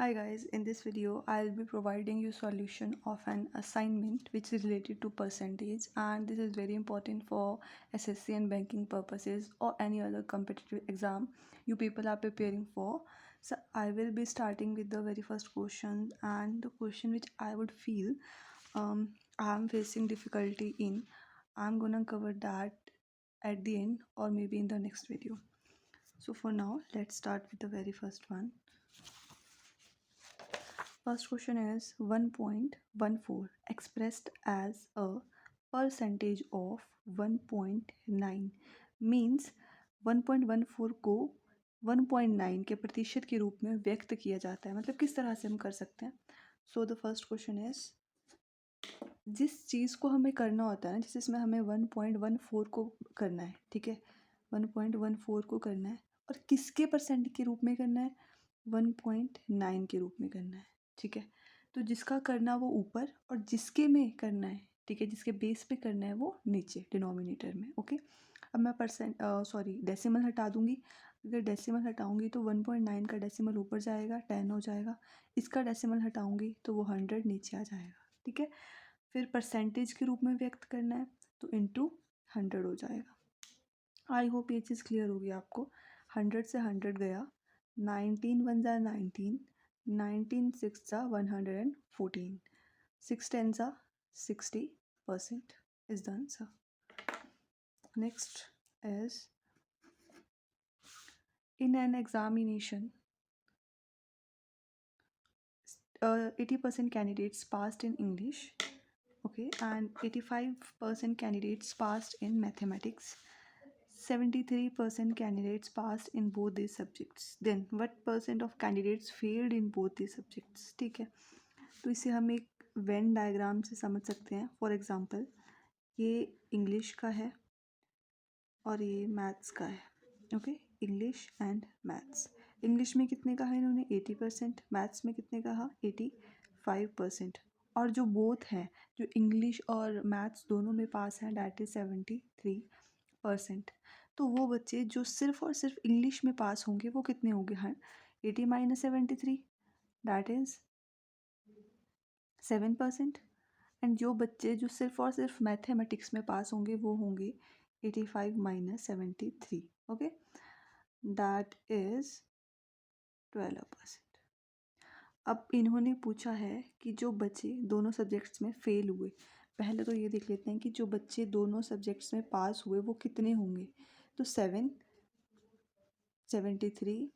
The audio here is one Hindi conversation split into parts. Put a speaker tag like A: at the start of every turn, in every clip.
A: Hi guys, in this video I'll be providing you solution of an assignment which is related to percentage, and this is very important for SSC and banking purposes or any other competitive exam you people are preparing for. So I will be starting with the very first question, and the question which I would feel I'm facing difficulty in. I'm gonna cover that at the end or maybe in the next video. So for now let's start with the very first one. First question is 1.14 expressed as a percentage of 1.9 means 1.14 को 1.9 के प्रतिशत के रूप में व्यक्त किया जाता है। मतलब किस तरह से हम कर सकते हैं। So the first question is, जिस चीज़ को हमें करना होता है ना, जैसे इसमें हमें 1.14 को करना है, ठीक है, 1.14 को करना है और किसके परसेंट के रूप में करना है, 1.9 के रूप में करना है, ठीक है। तो जिसका करना वो ऊपर और जिसके में करना है, ठीक है, जिसके बेस पे करना है वो नीचे डिनोमिनेटर में। ओके, अब मैं डेसिमल हटा दूंगी। अगर डेसिमल हटाऊंगी तो 1.9 का डेसिमल ऊपर जाएगा, 10 हो जाएगा। इसका डेसिमल हटाऊंगी तो वो 100 नीचे आ जाएगा, ठीक है। फिर परसेंटेज के रूप में व्यक्त करना है तो इंटू 100 हो जाएगा। आई होप ये चीज़ क्लियर होगी आपको। 100 से 100 गया, 19 1 जा 19, 19 6 जा 114, 6 10 जा 60% is the answer. Next is, in an examination 80% candidates passed in English, okay, and 85% candidates passed in mathematics, 73% candidates passed in both these subjects. Then what percent of candidates failed in both these subjects? ठीक है, तो इसे हम एक वेन डायग्राम से समझ सकते हैं। फॉर एग्जांपल, ये इंग्लिश का है और ये मैथ्स का है। Okay, English and maths. English में कितने कहा इन्होंने, 80%। मैथ्स में कितने कहा, 85%। और जो बोथ हैं, जो इंग्लिश और मैथ्स दोनों में पास हैं, डैट इज़ 73%। तो वो बच्चे जो सिर्फ और सिर्फ इंग्लिश में पास होंगे वो कितने होंगे, हाँ, 80 माइनस 73, डैट इज़ 7%। एंड जो बच्चे जो सिर्फ और सिर्फ मैथमेटिक्स में पास होंगे वो होंगे 85 माइनस 73, ओके, दैट इज़ 12%। अब इन्होंने पूछा है कि जो बच्चे दोनों सब्जेक्ट्स में फेल हुए, पहले तो ये देख लेते हैं कि जो बच्चे दोनों सब्जेक्ट्स में पास हुए वो कितने होंगे। तो 7 73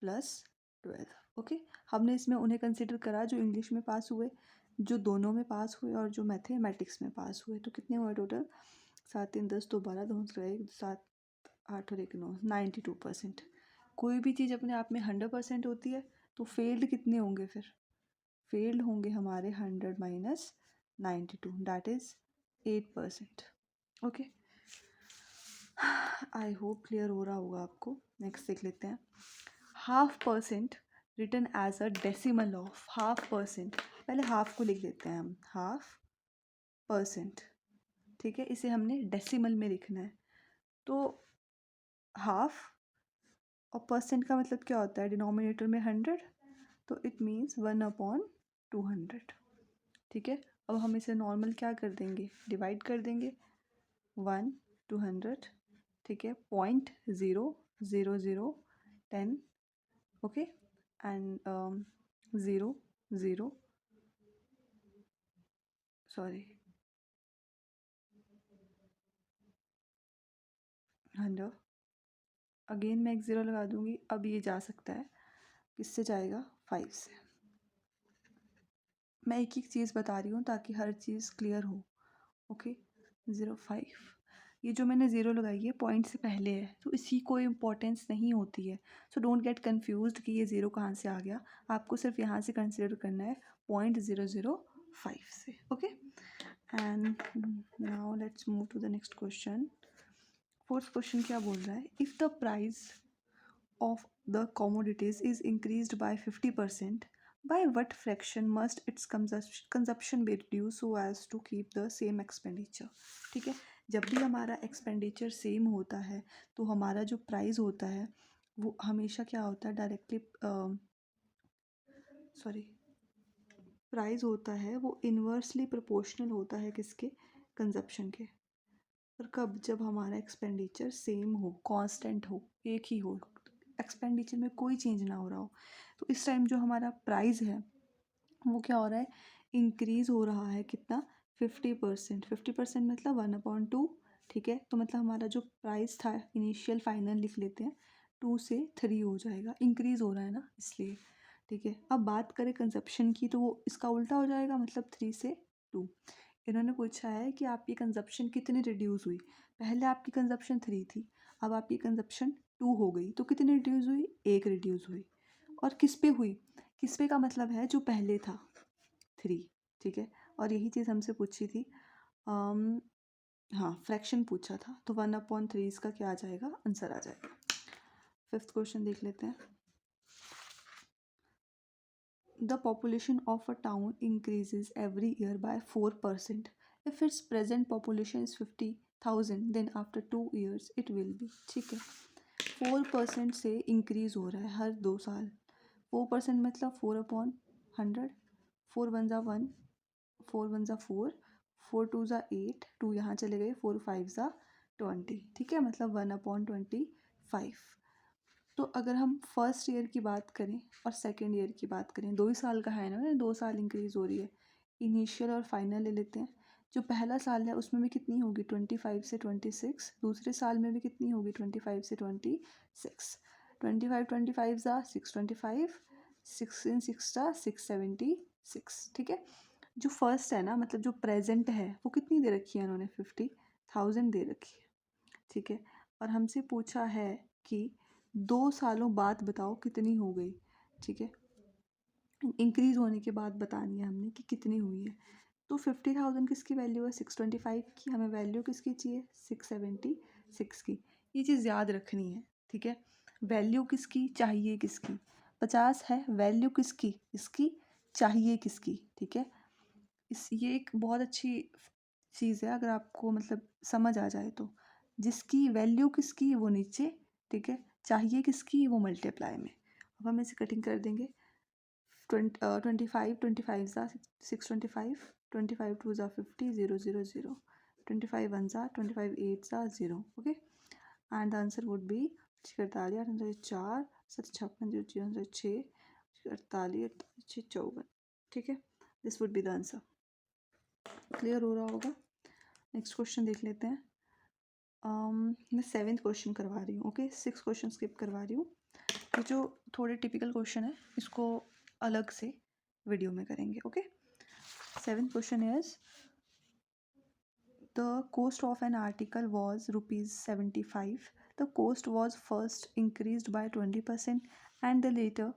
A: प्लस 12, ओके। हमने इसमें उन्हें कंसिडर करा जो इंग्लिश में पास हुए, जो दोनों में पास हुए और जो मैथमेटिक्स में पास हुए। तो कितने हुए टोटल, 7 3 10 2 12 2 1 7 8 और 1 9, 92%। कोई भी चीज़ अपने आप में 100% होती है तो फेल्ड कितने होंगे, फिर फेल्ड होंगे हमारे 100 minus 92, that is 8%। Okay, I hope clear हो रहा होगा आपको। नेक्स्ट देख लेते हैं, 0.5% written as a decimal of 0.5%। पहले हाफ को लिख देते हैं हम, 0.5%, ठीक है, इसे हमने डेसिमल में लिखना है। तो हाफ और परसेंट का मतलब क्या होता है, डिनोमिनेटर में 100, तो इट मीन्स 1/200, ठीक है। अब हम इसे नॉर्मल क्या कर देंगे, डिवाइड कर देंगे, 1 200, ठीक है, 0.00010, ओके, एंड 0 0 सॉरी 100, अगेन मैं एक ज़ीरो लगा दूंगी। अब ये जा सकता है, किससे जाएगा, 5 से। मैं एक एक चीज़ बता रही हूँ ताकि हर चीज़ क्लियर हो, ओके। 0.5, ये जो मैंने ज़ीरो लगाई है पॉइंट से पहले है तो इसकी कोई इंपॉर्टेंस नहीं होती है। सो डोंट गेट कन्फ्यूज्ड कि ये ज़ीरो कहाँ से आ गया, आपको सिर्फ यहाँ से कंसिडर करना है 0.005 से, okay. And now let's move to the next question. Fourth question क्या बोल रहा है, if the price of the commodities is increased by 50%, by what fraction must its consumption be reduced so as to keep the same expenditure? ठीक है, जब भी हमारा एक्सपेंडिचर सेम होता है तो हमारा जो प्राइस होता है वो हमेशा क्या होता है, डायरेक्टली सॉरी, प्राइस होता है वो इन्वर्सली प्रोपोर्शनल होता है किसके, कंजप्शन के। और कब, जब हमारा एक्सपेंडिचर सेम हो, कांस्टेंट हो, एक ही हो, एक्सपेंडिचर में कोई चेंज ना हो रहा हो, तो इस टाइम जो हमारा प्राइस है वो क्या हो रहा है, इंक्रीज हो रहा है कितना, 50%। 50% मतलब 1/2, ठीक है। तो मतलब हमारा जो प्राइस था इनिशियल फाइनल लिख लेते हैं, 2 से 3 हो जाएगा, इंक्रीज हो रहा है ना इसलिए, ठीक है। अब बात करें कंजप्शन की तो वो इसका उल्टा हो जाएगा, मतलब 3 से 2। इन्होंने पूछा है कि आपकी कंजप्शन कितनी रिड्यूस हुई, पहले आपकी कंजप्शन 3 थी, अब आपकी कंजप्शन 2 हो गई, तो कितनी रिड्यूस हुई, 1 रिड्यूस हुई। और किस पे हुई, किस पे का मतलब है जो पहले था 3, ठीक है। और यही चीज़ हमसे पूछी थी, हाँ फ्रैक्शन पूछा था, तो 1/3 इसका क्या आ जाएगा, आंसर आ जाएगा। 5th क्वेश्चन देख लेते हैं। The population of a town increases every year by 4%. If its present population is 50,000, then after 2 years it will be, ठीक है। 4% से इंक्रीज हो रहा है हर 2 साल। 4% मतलब 4/100, 4 वन ज़ा 1, 4 वन ज़ा 4, 4 टू ज़ा 8, 2 यहाँ चले गए, 4 5 ज़ा 20, ठीक है, मतलब 1/25। तो अगर हम फर्स्ट ईयर की बात करें और सेकेंड ईयर की बात करें, 2 ही साल का है ना, 2 साल इंक्रीज़ हो रही है। इनिशियल और फाइनल ले लेते हैं। जो पहला साल है उसमें भी कितनी होगी, 25 से 26। दूसरे साल में भी कितनी होगी, 25 से 26। 25 25 ज़ा 625, 6 इन 6 ज़ा 676, ठीक है। जो फर्स्ट है ना, मतलब जो प्रेजेंट है वो कितनी दे रखी है उन्होंने, 50,000 दे रखी है, ठीक है। और हमसे पूछा है कि 2 सालों बाद बताओ कितनी हो गई, ठीक है। इंक्रीज होने के बाद बतानी है हमने कि कितनी हुई है। तो 50,000 किसकी वैल्यू है, 625 की। हमें वैल्यू किसकी चाहिए, 676 की। ये चीज़ याद रखनी है, ठीक है। वैल्यू किसकी चाहिए, किसकी, 50 है, वैल्यू किसकी, इसकी, चाहिए किसकी, ठीक है। ये एक बहुत अच्छी चीज़ है, अगर आपको मतलब समझ आ जाए तो। जिसकी वैल्यू किसकी वो नीचे, ठीक है, चाहिए किसकी वो मल्टीप्लाई में। अब हम इसे कटिंग कर देंगे। 25 25 ज़ा 625, 25 2 ज़ा 50, 0 0 0, 25 1 ज़ा 25 8 ज़ा 0, okay. And the answer would be 48 8 4 7 56 0 0 6 48 6 54, ठीक है। This would be the answer. Clear हो रहा होगा। नेक्स्ट क्वेश्चन देख लेते हैं। मैं 7th क्वेश्चन करवा रही हूँ, ओके। 6 क्वेश्चन स्किप करवा रही हूँ। ये जो थोड़े टिपिकल क्वेश्चन है इसको अलग से वीडियो में करेंगे, okay. 7th question is, the cost of an article was ₹75. The cost was first increased by 20% and the later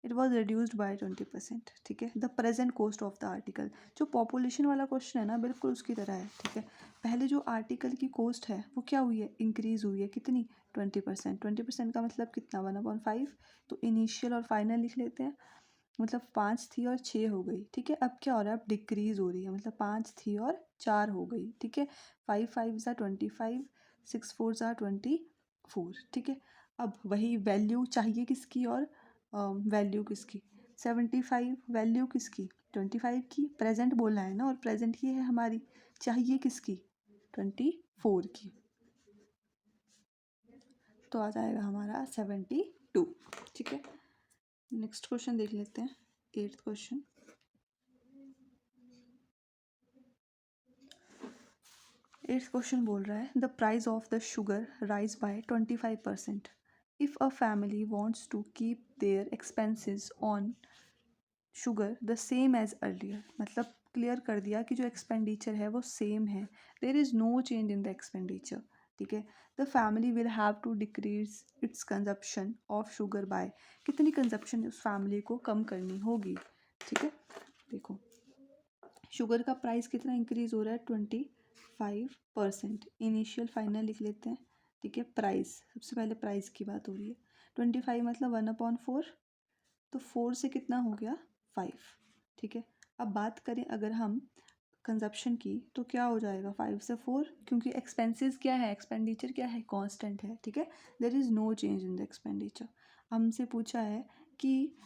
A: it was reduced by 20%, ठीक है। The present cost of the article, जो पॉपुलेशन वाला क्वेश्चन है ना, बिल्कुल उसकी तरह है, ठीक है। पहले जो आर्टिकल की कोस्ट है वो क्या हुई है, इंक्रीज हुई है, कितनी, 20%। 20% का मतलब कितना, 1/5। तो इनिशियल और फाइनल लिख लेते हैं, मतलब 5 थी और 6 हो गई, ठीक है। अब क्या हो रहा है, अब डिक्रीज हो रही है, मतलब 5 थी और 4 हो गई, ठीक है। 5 5 ज़ा 25, 6 4 ज़ा 24, ठीक है। अब वही वैल्यू चाहिए किसकी और वैल्यू किसकी, 75 वैल्यू किसकी, 25 की, प्रेजेंट बोला है ना, और प्रेजेंट ये है हमारी, चाहिए किसकी, 24 की। तो आ जाएगा हमारा 72, ठीक है। नेक्स्ट क्वेश्चन देख लेते हैं, 8th क्वेश्चन। 8th क्वेश्चन बोल रहा है, the price of the sugar rise by 25%। If a family wants to keep their expenses on sugar the same as earlier, मतलब क्लियर कर दिया कि जो एक्सपेंडिचर है वो सेम है, there is no change in the expenditure, ठीक है। The family will have to decrease its consumption of sugar by, कितनी कंजप्शन उस फैमिली को कम करनी होगी, ठीक है। देखो, शुगर का प्राइस कितना इंक्रीज हो रहा है, 25%। इनिशियल फाइनल लिख लेते हैं, ठीक है। प्राइस, सबसे पहले प्राइस की बात हो रही है, 25 मतलब 1/4, तो 4 से कितना हो गया, 5, ठीक है। अब बात करें अगर हम कंजप्शन की तो क्या हो जाएगा, 5 से 4, क्योंकि एक्सपेंसेस क्या है, एक्सपेंडिचर क्या है, कांस्टेंट है, ठीक है। There is no change in the expenditure. हमसे पूछा है कि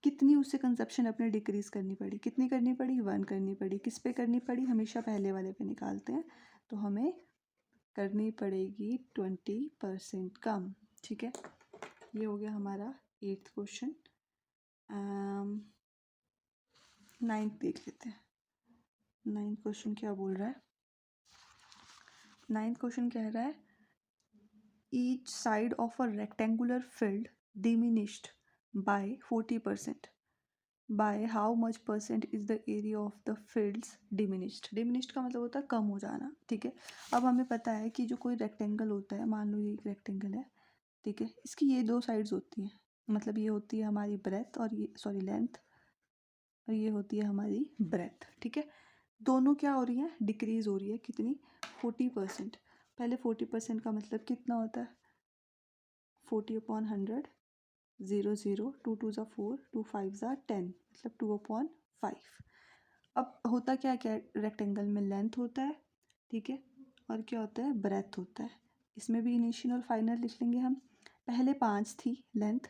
A: कितनी उससे कंजप्शन अपने डिक्रीज़ करनी पड़ी, कितनी करनी पड़ी, 1 करनी पड़ी। किस पे करनी पड़ी, हमेशा पहले वाले पे निकालते हैं, तो हमें करनी पड़ेगी 20% कम। ठीक है, ये हो गया हमारा 8th क्वेश्चन। 9th देख लेते हैं। 9th क्वेश्चन क्या बोल रहा है? 9th क्वेश्चन कह रहा है each side of a rectangular field diminished by 40%. By how much percent is the area of the fields diminished? Diminished का मतलब होता है कम हो जाना। ठीक है, अब हमें पता है कि जो कोई रेक्टेंगल होता है, मान लो ये एक रेक्टेंगल है, ठीक है, इसकी ये दो साइड्स होती हैं, मतलब ये होती है हमारी ब्रेथ और ये सॉरी लेंथ, और ये होती है हमारी ब्रेथ। ठीक है, दोनों क्या हो रही है, डिक्रीज हो रही है। कितनी, 40%। पहले 40% का मतलब कितना होता है, 40/100, 0 0, 2 2 ज़ा 4, 2 5 ज़ा 10, मतलब 2/5। अब होता क्या क्या रेक्टेंगल में लेंथ होता है, ठीक है, और क्या होता है, ब्रेथ होता है। इसमें भी इनिशियल और फाइनल लिख लेंगे हम। पहले 5 थी लेंथ,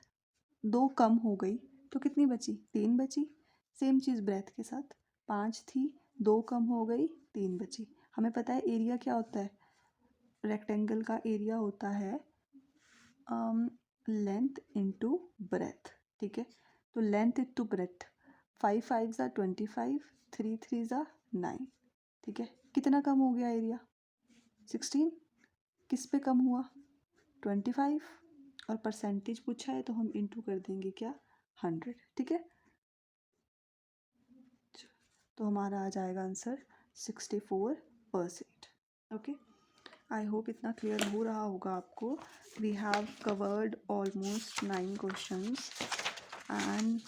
A: 2 कम हो गई, तो कितनी बची, 3 बची। सेम चीज़ ब्रेथ के साथ, 5 थी, 2 कम हो गई, 3 बची। हमें पता है एरिया क्या होता है, रेक्टेंगल का एरिया होता है लेंथ इंटू ब्रेथ। ठीक है, तो लेंथ इंटू ब्रेथ, 5 5 ज़ा 25, 3 3 ज़ा 9। ठीक है, कितना कम हो गया एरिया, 16। किस पे कम हुआ, 25, और परसेंटेज पूछा है तो हम इंटू कर देंगे क्या, 100। ठीक है, तो हमारा आ जाएगा आंसर 64%। ओके, आई होप इतना क्लियर हो रहा होगा आपको। We have covered almost 9 questions and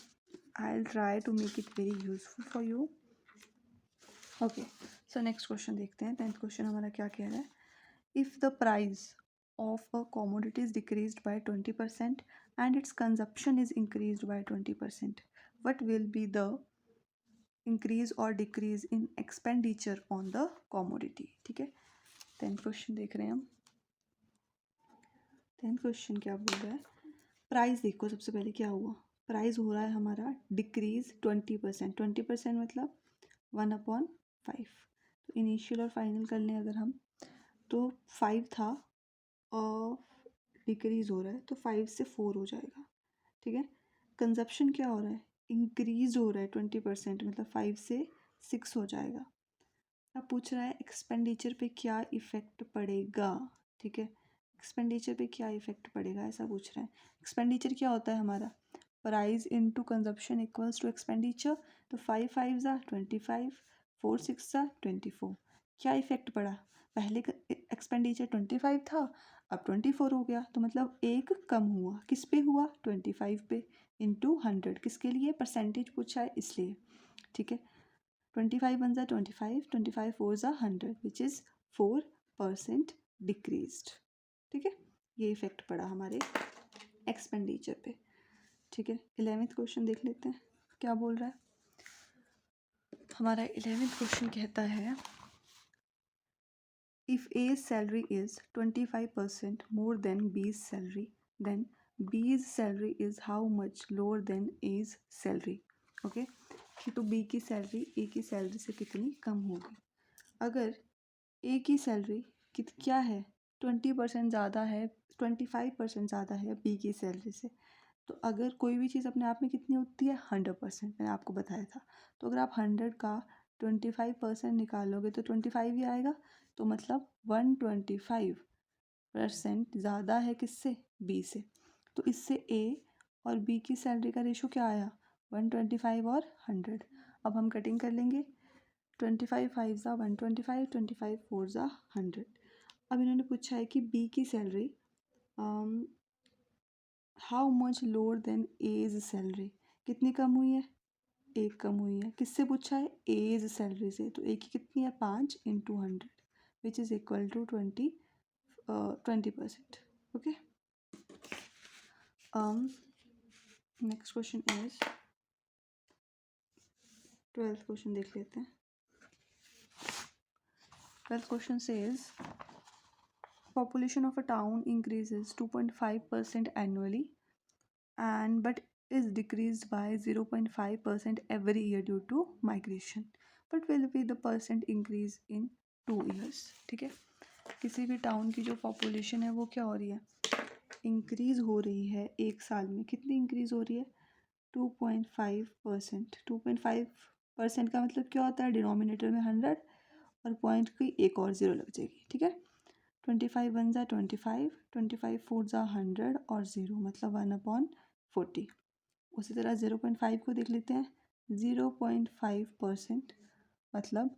A: I will try to make it very useful for you. Okay, so next question देखते हैं। 10th क्वेश्चन हमारा क्या कह रहा है, if the price of a commodity is decreased by 20% and its consumption is increased by 20%, what will be the increase or decrease in expenditure on the commodity? ठीक है, 10th क्वेश्चन देख रहे हैं हम। 10th क्वेश्चन क्या बोल रहा है, प्राइस देखो, सबसे पहले क्या हुआ, प्राइस हो रहा है हमारा डिक्रीज 20%। 20% मतलब 1/5। तो इनिशियल और फाइनल कर लें अगर हम, तो 5 था और डिक्रीज़ हो रहा है, तो 5 से 4 हो जाएगा। ठीक है, कंजप्शन क्या हो रहा है, इंक्रीज हो रहा है 20%, मतलब 5 से 6 हो जाएगा। अब पूछ रहा है एक्सपेंडिचर पे क्या इफ़ेक्ट पड़ेगा। ठीक है, एक्सपेंडिचर पे क्या इफ़ेक्ट पड़ेगा, ऐसा पूछ रहा है। एक्सपेंडिचर क्या होता है हमारा, price into consumption equals to expenditure. तो 5 5 ज़ा 25, 4 6 ज़ा 24। क्या इफ़ेक्ट पड़ा, पहले एक्सपेंडिचर 25 था, अब 24 हो गया, तो मतलब एक कम हुआ। किस पे हुआ, 25 पे, इंटू 100। किसके लिए, परसेंटेज पूछा है इसलिए। ठीक है, 25 1 ज़ा 25, 25 4 ज़ा 100, विच इज़ 4% डिक्रीज्ड। ठीक है, ये इफेक्ट पड़ा हमारे एक्सपेंडिचर पे। ठीक है, 11th क्वेश्चन देख लेते हैं क्या बोल रहा है। हमारा 11th क्वेश्चन कहता है if A's salary is 25% more than B's salary, then B's salary is how much lower than A's salary? Okay, कि तो B की सैलरी A की सैलरी से कितनी कम होगी। अगर A की सैलरी क्या है, 20% ज़्यादा है, 25% ज़्यादा है B की सैलरी से, तो अगर कोई भी चीज़ अपने आप में कितनी होती है, 100%, मैंने आपको बताया था। तो अगर आप 100 का 25% निकालोगे तो 25 ही आएगा, तो मतलब 125% ज़्यादा है किससे, बी से। तो इससे ए और बी की सैलरी का रेशो क्या आया, 125 और 100। अब हम कटिंग कर लेंगे, 25 5 ज़ा 125, 25 4 ज़ा 100। अब इन्होंने पूछा है कि बी की salary how much lower than A's salary, कितनी कम हुई है, एक कम हुई है। किससे पूछा है, एज सैलरी से, तो ए की कितनी है, 5 into 100, which is equal to 20%। Okay, next question is 12th question देख लेते हैं। 12th question says population of a town increases 2.5% annually and but is decreased by 0.5% every year due to migration, but will be the percent increase in 2 years. ठीक है, किसी भी टाउन की जो पॉपुलेशन है वो क्या हो रही है, इंक्रीज़ हो रही है एक साल में। कितनी इंक्रीज़ हो रही है, 2.5%। 2.5% का मतलब क्या होता है, डिनोमिनेटर में 100 और पॉइंट की एक और ज़ीरो लग जाएगी। ठीक है, 25 वन ज़ा 25, 25 फोर ज़ा 100 और ज़ीरो मतलब 1/40। उसी तरह 0.5 को देख लेते हैं, 0.5% मतलब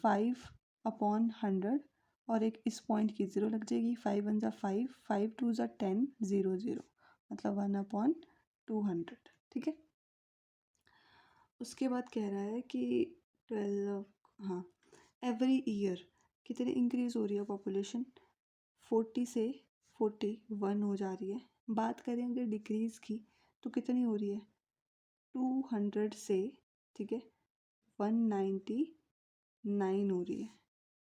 A: 5/100 और एक इस पॉइंट की ज़ीरो लग जाएगी। 5 वन ज़ा 5, 5 टू ज़ा 10, 0 0 मतलब 1/200। ठीक है, उसके बाद कह रहा है कि 12, हाँ, एवरी ईयर कितनी इंक्रीज़ हो रही है पॉपुलेशन, 40 से 41 हो जा रही है। बात करें अगर डिक्रीज़ की तो कितनी हो रही है, 200 से, ठीक है, 199 हो रही है।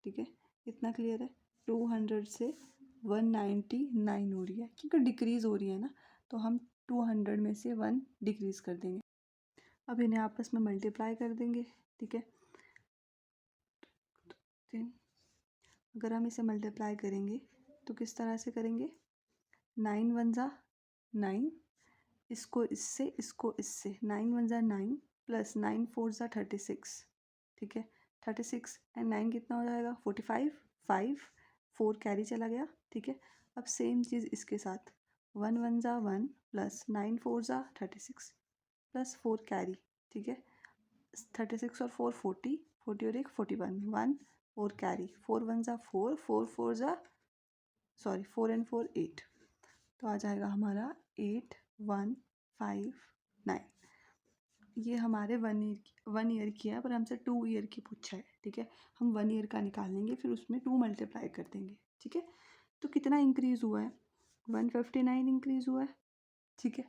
A: ठीक है, इतना क्लियर है, 200 से 199 हो रही है, क्योंकि डिक्रीज़ हो रही है ना, तो हम 200 में से 1 डिक्रीज़ कर देंगे। अब इन्हें आपस में मल्टीप्लाई कर देंगे। ठीक है, अगर हम इसे मल्टीप्लाई करेंगे तो किस तरह से करेंगे, 9 वन ज़ा 9, इसको इससे, इसको इससे, 9 वन ज़ा 9 प्लस 9 फोर ज़ा 36। ठीक है, 36 एंड 9 कितना हो जाएगा, 45, 5 4 कैरी चला गया। ठीक है, अब सेम चीज़ इसके साथ, 1 वन ज़ा 1 प्लस 9 फोर ज़ा 36 प्लस 4 कैरी। ठीक है, 36 और 4 40, 40 और एक 41, 1 4 कैरी, 4 वन ज़ा 4, 4 फोर ज़ा, सॉरी 4 एंड 4 8, तो आ जाएगा हमारा 8159। ये हमारे 1 ईयर की है, पर हमसे 2 ईयर की पूछा है। ठीक है, हम 1 ईयर का निकालेंगे, फिर उसमें 2 मल्टीप्लाई कर देंगे। ठीक है, तो कितना इंक्रीज़ हुआ है, 159 इंक्रीज़ हुआ है। ठीक है,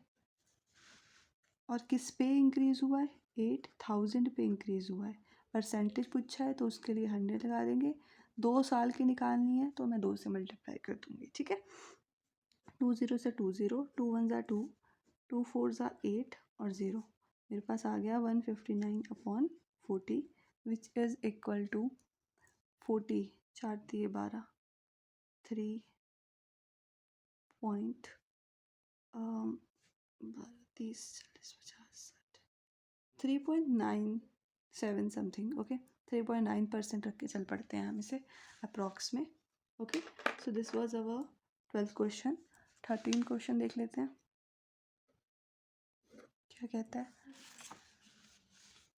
A: और किस पे इंक्रीज़ हुआ है, 8000 पे इंक्रीज़ हुआ है। परसेंटेज पूछा है तो उसके लिए 100 लगा देंगे। 2 साल की निकालनी है तो मैं 2 से मल्टीप्लाई कर दूँगी। ठीक है, 2 0 से 2 0, 2 1 ज़ा 2, 2 4 ज़ा 8 और 0, मेरे पास आ गया 159/40 विच इज़ इक्वल टू 40, 4 दिए 12, 3 पॉइंट 30 40 50 60, 3.97 समथिंग। ओके, 3.9% रख के चल पड़ते हैं हम इसे अप्रॉक्स में। Okay, so this was our 12th question. 13 question देख लेते हैं क्या कहता है।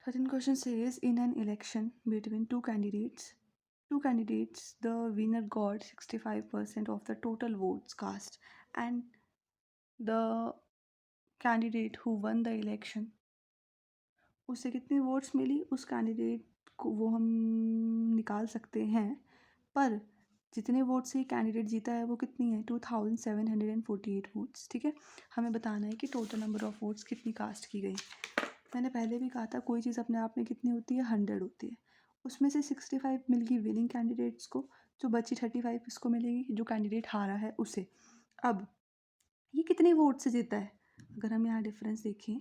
A: 13 question says, in an election between two candidates, the winner got 65% of the total votes cast, and the candidate who won the election, उसे कितनी वोट्स मिली, उस कैंडिडेट को वो हम निकाल सकते हैं, पर जितने वोट से कैंडिडेट जीता है वो कितनी है, 2748 वोट्स। ठीक है, हमें बताना है कि टोटल नंबर ऑफ वोट्स कितनी कास्ट की गई। मैंने पहले भी कहा था कोई चीज़ अपने आप में कितनी होती है, 100 होती है। उसमें से 65 मिल गई विनिंग कैंडिडेट्स को, जो बची 35 इसको मिलेगी जो कैंडिडेट हारा है उसे। अब ये कितने वोट से जीता है, अगर हम यहाँ डिफरेंस देखें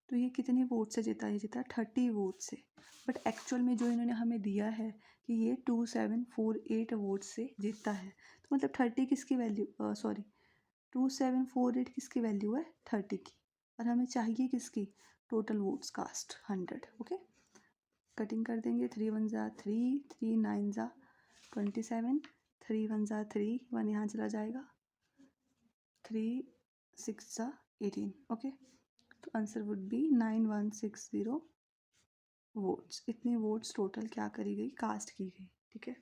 A: तो ये कितने वोट से जीता है, ये जीता 30 वोट से, बट एक्चुअल में जो इन्होंने हमें दिया है कि ये 2748 वोट से जीतता है, तो मतलब 30 किसकी वैल्यू, सॉरी 2748 किसकी वैल्यू है, 30 की, और हमें चाहिए किसकी, total votes cast 100। Okay, cutting कर देंगे, 3 वन ज़ा 3, 3 9 ज़ा 27, 3 वन ज़ा 3, 1 यहाँ चला जाएगा, 3 6 ज़ा 18। ओके, तो आंसर वुड बी 9160 वोट्स। इतने वोट्स टोटल क्या करी गई, कास्ट की गई। ठीक है,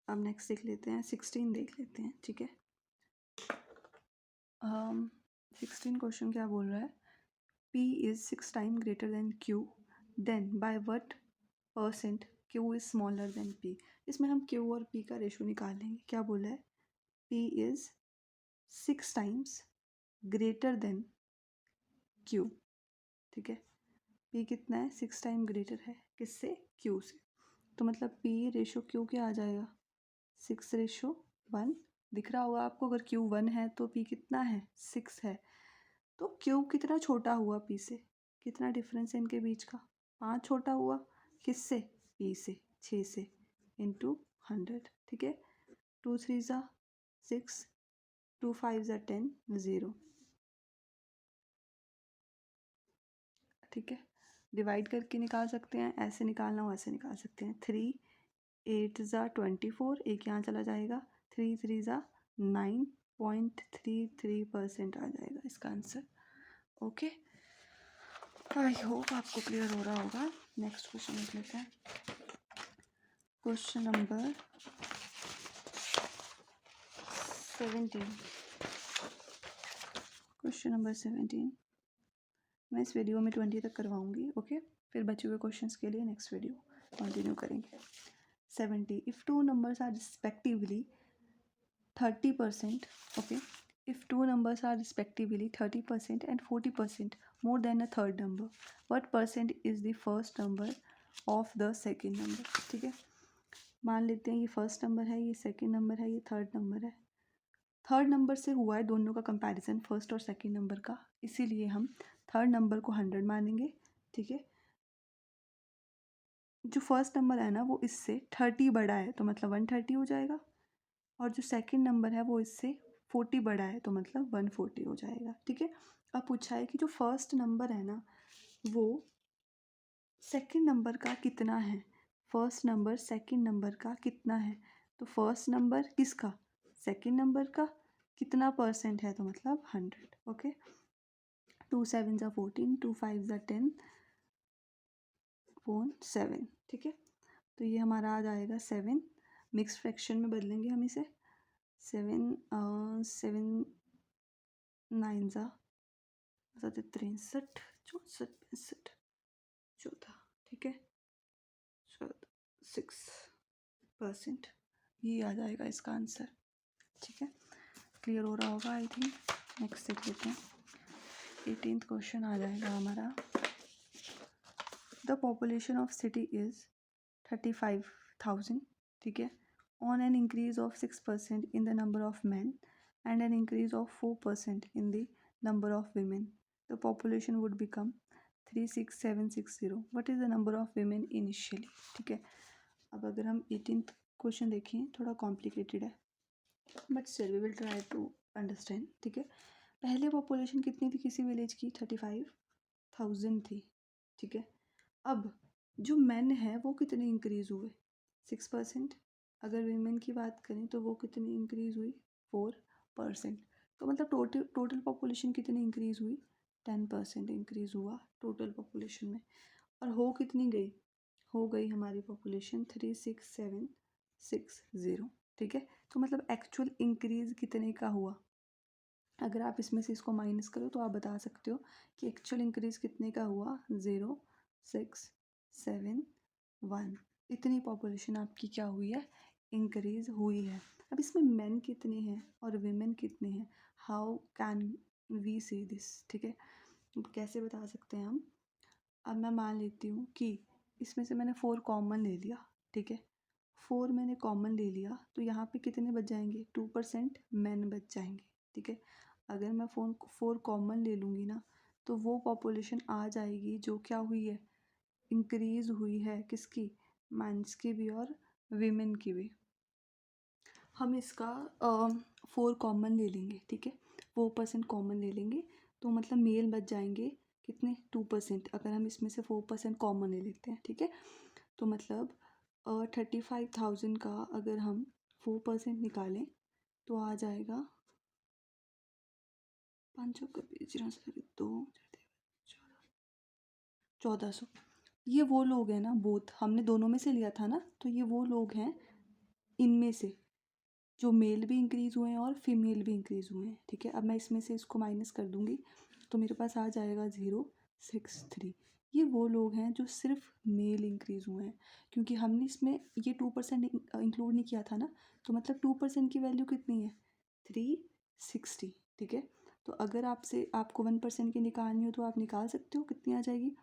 A: अब नेक्स्ट देख लेते हैं, 16 देख लेते हैं। ठीक है, 16 क्वेश्चन क्या बोल रहा है, P is 6 times greater than Q, then by what % Q is smaller than P। इसमें हम Q और P का रेशो निकालेंगे। क्या बोला है, P is 6 times greater than Q। ठीक है, P कितना है, 6 टाइम ग्रेटर है किससे, Q से, तो मतलब P रेशो Q क्या आ जाएगा, 6:1, दिख रहा होगा आपको, अगर Q 1 है तो P कितना है 6 है, तो Q कितना छोटा हुआ P से, कितना डिफरेंस है इनके बीच का, 5 छोटा हुआ, किससे, P से, 6 से, इंटू 100, ठीक है। 2 3 ज़ा 6, 2 5 ज़ा 10, 0, ठीक है। डिवाइड करके निकाल सकते हैं, ऐसे निकालना हो ऐसे निकाल सकते हैं। 3 8 ज़ा 24, एक यहाँ चला जाएगा, 3 3 ज़ा 9.33% आ जाएगा इसका आंसर। ओके, आई होप आपको क्लियर हो रहा होगा। नेक्स्ट क्वेश्चन देख लेते हैं। Question number 17। क्वेश्चन नंबर 17 मैं इस वीडियो में 20 तक करवाऊंगी। ओके, फिर बचे हुए क्वेश्चंस के लिए नेक्स्ट वीडियो कंटिन्यू करेंगे। 70 if two numbers are respectively 30%, okay, if two numbers are respectively 30% and 40% more than a third number, what percent is the first number of the second number? ठीक है, मान लेते हैं ये फर्स्ट नंबर है, ये सेकंड नंबर है, ये थर्ड नंबर है। थर्ड नंबर से हुआ है दोनों का कंपैरिजन, फर्स्ट और सेकंड नंबर का, इसीलिए हम थर्ड नंबर को 100 मानेंगे, ठीक है। जो फर्स्ट नंबर है ना वो इससे 30 बड़ा है तो मतलब 130 हो जाएगा, और जो सेकंड नंबर है वो इससे 40 बड़ा है तो मतलब 140 हो जाएगा, ठीक है। अब पूछा है कि जो फर्स्ट नंबर है ना वो सेकंड नंबर का कितना है, फर्स्ट नंबर सेकंड नंबर का कितना है, तो फर्स्ट नंबर किसका, सेकंड नंबर का कितना परसेंट है, तो मतलब 100, ओके। 2 7 ज़ा 14, 2 5 ज़ा 10, 7, ठीक है। तो ये हमारा आ जाएगा 7, मिक्स फ्रैक्शन में बदलेंगे हम इसे, 7 7 9 ज़ा 63, 64, 65, 14, ठीक है, 6%, ये आ जाएगा इसका आंसर, ठीक है। क्लियर हो रहा होगा आई थिंक। नेक्स्ट देख लेते हैं। 18th क्वेश्चन आ जाएगा हमारा। The population of city is 35,000, ठीक है, on an increase of 6% in the number of man and an increase of 4% in the number of women, the population would become 36760, what is the number of women initially, ठीक है। अब अगर हम 18th क्वेश्चन देखें, थोड़ा कॉम्प्लिकेटेड है but still we will try to understand, ठीक है। पहले पॉपुलेशन कितनी थी किसी विलेज की, 35,000 थी, ठीक है। अब जो मैन है वो कितने इंक्रीज़ हुए, 6%। अगर वीमेन की बात करें तो वो कितनी इंक्रीज़ हुई, 4%। तो मतलब टोटल पॉपुलेशन कितनी इंक्रीज़ हुई, 10% इंक्रीज़ हुआ टोटल पॉपुलेशन में। और हो कितनी गई, हो गई हमारी पॉपुलेशन 36760, ठीक है। तो मतलब एक्चुअल इंक्रीज़ कितने का हुआ, अगर आप इसमें से इसको माइनस करो तो आप बता सकते हो कि एक्चुअल इंक्रीज़ कितने का हुआ, 0,671, इतनी पॉपुलेशन आपकी क्या हुई है, इंक्रीज़ हुई है। अब इसमें मेन कितने हैं और वीमेन कितने हैं, how can we see this, ठीक है। कैसे बता सकते हैं हम, अब मैं मान लेती हूँ कि इसमें से मैंने 4 कॉमन ले लिया, ठीक है, 4 मैंने कॉमन ले लिया तो यहाँ पे कितने बच जाएंगे, 2% मैन बच जाएंगे, ठीक है। अगर मैं 4 कॉमन ले लूँगी ना तो वो पॉपुलेशन आ जाएगी जो क्या हुई है, इंक्रीज़ हुई है, किसकी, मैंस की भी और वीमेन की भी। हम इसका 4 कॉमन ले लेंगे, ठीक है, 4% कॉमन ले लेंगे तो मतलब मेल बच जाएंगे कितने, 2%। अगर हम इसमें से 4% कॉमन ले लेते हैं, ठीक है, तो मतलब 35,000 का अगर हम 4% निकालें तो आ जाएगा 500 का 2 1400। ये वो लोग हैं ना, बोथ हमने दोनों में से लिया था ना, तो ये वो लोग हैं इनमें से जो मेल भी इंक्रीज़ हुए हैं और फीमेल भी इंक्रीज़ हुए हैं, ठीक है। अब मैं इसमें से इसको माइनस कर दूँगी तो मेरे पास आ जाएगा 063। ये वो लोग हैं जो सिर्फ मेल इंक्रीज़ हुए हैं, क्योंकि हमने इसमें ये 2% इंक्लूड नहीं किया था ना, तो मतलब 2% की वैल्यू कितनी है, 360, ठीक है। तो अगर आपसे आपको 1% की निकालनी हो तो आप निकाल सकते हो, कितनी आ जाएगी,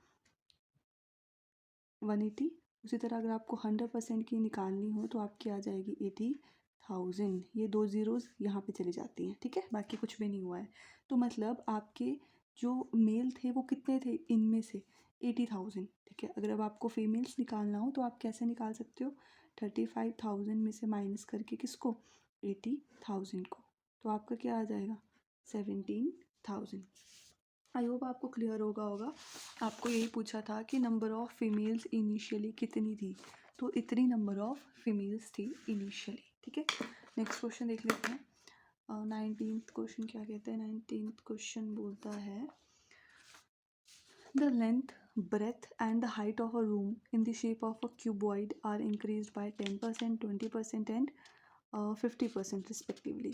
A: 180। उसी तरह अगर आपको 100% की निकालनी हो तो आपकी आ जाएगी 80 80,000, ये 2 ज़ीरोज़ यहाँ पे चली जाती हैं, ठीक है, बाकी कुछ भी नहीं हुआ है। तो मतलब आपके जो मेल थे वो कितने थे इनमें से, 80,000, ठीक है। अगर अब आपको फीमेल्स निकालना हो तो आप कैसे निकाल सकते हो, 35,000 में से माइनस करके किसको, 80,000 को, तो आपका क्या आ जाएगा, 17,000। आई होप आपको क्लियर होगा। आपको यही पूछा था कि नंबर ऑफ़ फीमेल्स इनिशियली कितनी थी, तो इतनी नंबर ऑफ़ फीमेल्स थी इनिशियली, ठीक है। नेक्स्ट क्वेश्चन देख लेते हैं। 19th क्वेश्चन क्या कहते हैं, 19th क्वेश्चन बोलता है the length, breadth and the height of a room in the shape of a cuboid are increased by 10%, 20% and 50% respectively.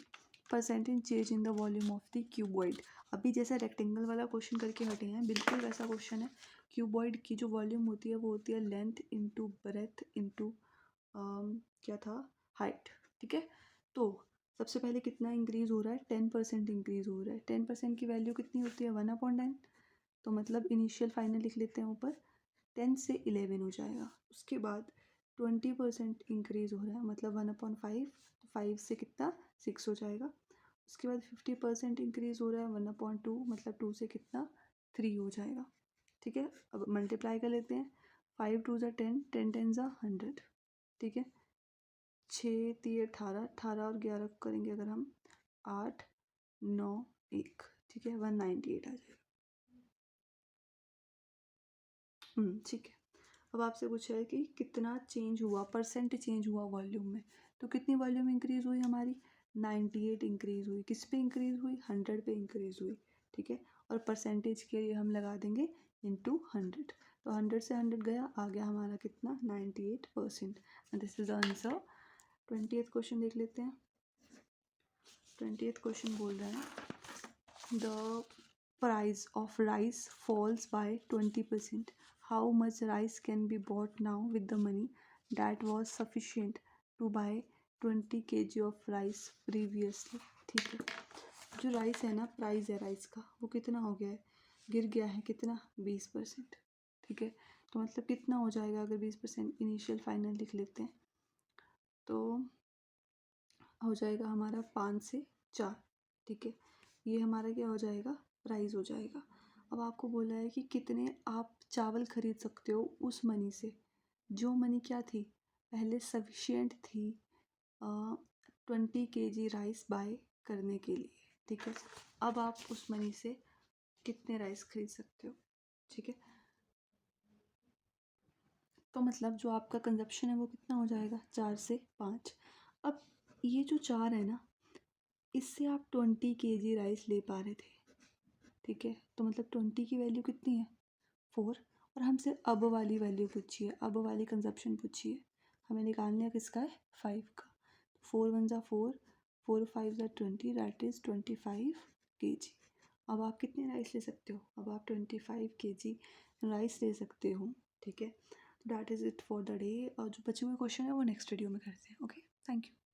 A: Percentage change in the volume of the cuboid. अभी जैसा रेक्टेंगल वाला क्वेश्चन करके हटे हैं, बिल्कुल वैसा क्वेश्चन है। क्यूबॉइड की जो वॉल्यूम होती है वो होती है लेंथ इंटू ब्रेथ इंटू क्या था, हाइट, ठीक है। तो सबसे पहले कितना इंक्रीज़ हो रहा है, 10% इंक्रीज़ हो रहा है। 10% की वैल्यू कितनी होती है, 1/9, तो मतलब इनिशियल फाइनल लिख लेते हैं ऊपर, 10 से 11 हो जाएगा। उसके बाद 20% इंक्रीज़ हो रहा है, मतलब 1/5, तो 5 से कितना, 6 हो जाएगा। उसके बाद 50% इंक्रीज़ हो रहा है, 1/2, मतलब 2 से कितना, 3 हो जाएगा, ठीक है। अब मल्टीप्लाई कर लेते हैं, 5 2 ज़ा 10, 10 10 ज़ा 100, ठीक है। 6 3 18, 18 और 11 करेंगे अगर हम, 8 9 1, ठीक है, 198 आ जाएगा। ठीक है। अब आपसे पूछा है कि कितना चेंज हुआ, परसेंट चेंज हुआ वॉल्यूम में, तो कितनी वॉल्यूम इंक्रीज़ हुई हमारी, 98 इंक्रीज़ हुई। किस पे इंक्रीज़ हुई, 100 पे इंक्रीज़ हुई, ठीक है। और परसेंटेज के लिए हम लगा देंगे इंटू 100, तो 100 से 100 गया, आ गया हमारा कितना, 98%। And this is the answer. 20th question देख लेते हैं। 20th क्वेश्चन बोल रहा है the price of rice falls by 20%. How much rice can be bought now with the money that was sufficient to buy 20 kg of rice previously? ठीक है, जो राइस है ना, प्राइस है राइस का, वो कितना हो गया है, गिर गया है, कितना, 20%, ठीक है। तो मतलब कितना हो जाएगा, अगर 20% इनिशियल फाइनल लिख लेते हैं तो हो जाएगा हमारा 5 से 4, ठीक है। ये हमारा क्या हो जाएगा, प्राइस हो जाएगा। अब आपको बोला है कि कितने आप चावल खरीद सकते हो उस मनी से, जो मनी क्या थी, पहले सफिशिएंट थी 20 kg राइस बाय करने के लिए, ठीक है। अब आप उस मनी से कितने राइस खरीद सकते हो, ठीक है। तो मतलब जो आपका कंजप्शन है वो कितना हो जाएगा, 4 से 5। अब ये जो 4 है ना, इससे आप 20 kg राइस ले पा रहे थे, ठीक है। तो मतलब 20 की वैल्यू कितनी है, 4, और हमसे अब वाली वैल्यू पूछी है, अब वाली कंजप्शन पूछी है, हमें निकालने का किसका है, 5 का। 4 1 ज़ा 4, 4 5 ज़ा 20, दैट इज़ 25 kg। अब आप कितने राइस ले सकते हो, अब आप 25 kg राइस ले सकते हो, ठीक है। That is it for the day. और जो बचे हुए क्वेश्चन है वो नेक्स्ट वीडियो में करते हैं। Okay, thank you.